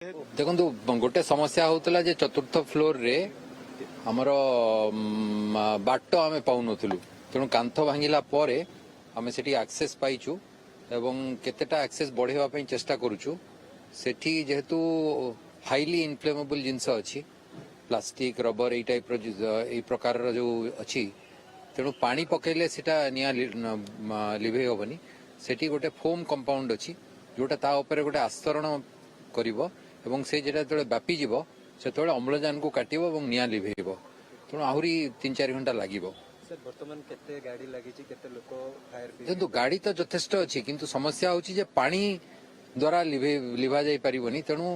देखो गोटे समस्या होता जे चतुर्थ फ्लोर रे हमर बाट आम पाऊन तेणु कांथ भांगिला परे आम से एक्सेस पाइचु एवं केतेटा एक्सेस बढ़ावा चेष्टा करुचु सेठी जेहेतु हाईली इनफ्लेमेबल जिनस अच्छी प्लास्टिक रबर ये टाइप प्रकार जो अच्छी तेणु पानी पकेले सेटा निया लिभे हेबनी सेठी गोटे फोम कंपाउंड अच्छी जोटा ता ऊपर गोटे आस्तरण करिवो एवं से जेटा जो व्यापी जीव से अम्लजान को काटिबो एवं निया लिभेइबो तेणु आहरी 3-4 घंटा लागिबो। बर्तमान केते गाड़ी लागि छि केते लोक फायर देखो गाड़ी तो यथेष्ट अच्छी किंतु समस्या होची जे पानी द्वारा लिभा जाई परिबनी तेणु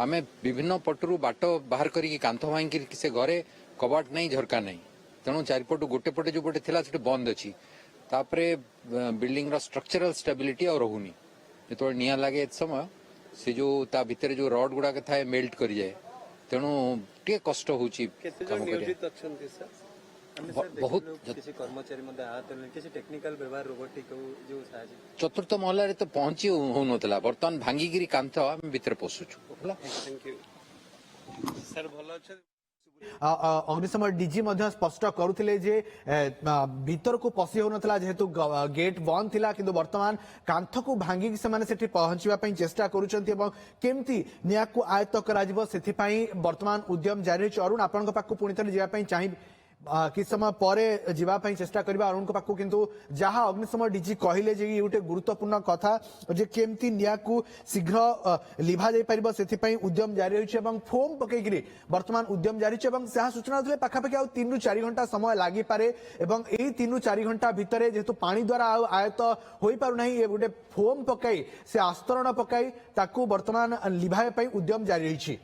आमे विभिन्न पटरू बाट बाहर करी कांथ भांगी से घरे कबाट नहीं झरका नहीं तेणु चारिपटू गोटे पटे जो पटे थिला सेटे बंद अच्छी तापरे बिल्डिंग रो स्ट्रक्चरल स्टेबिलिटी और रहुनी जो निया लगे समय से जो ता भितर जो रड गुड़ा थाए मेल्ट कर जाए तेणु टे कष्ट होची काम करिया बहुत कर्मचारी टेक्निकल व्यवहार रोबोटिक जो चतुर्थ महला रे तो पहुंची हो नतला बर्तमान भांगीगिरी कांथ हम भितर पसुछु होला। थैंक यू सर भलो छ। अग्निशम डीजी स्पष्ट करुले जे भीतर को पशि होनथला जेहेतु गेट बंद थिला किंतु वर्तमान कांथ को भांगी से पहुंचवा चेष्टा करुचंती एवं केमती निया को आयत्त करा जिवो सेथि पई वर्तमान उद्यम जारी अछि। अरुण आपन को पाकु पुनी थरे जिवा पई चाहिबी कि समय पर जावाई चेष्टा करवा अरुण को पाखु किंतु जहाँ अग्निशम डीजी कहले जे गोटे गुरुत्वपूर्ण कथा जे केमती निया को शीघ्र लिभा जाई परिबो सेथि पई उद्यम जारी रही है फोम पकईकि वर्तमान उद्यम जारी जहाँ सूचना थे पाखापाखि आ 3 ରୁ 4 घंटा समय लगी पारे एवं यही 3 ରୁ 4 घंटा भितर जेहेतु पानी द्वारा आयत हो पारना गोटे फोम पकई से आस्तरण पकई ताकू वर्तमान लिभाया उद्यम जारी रही।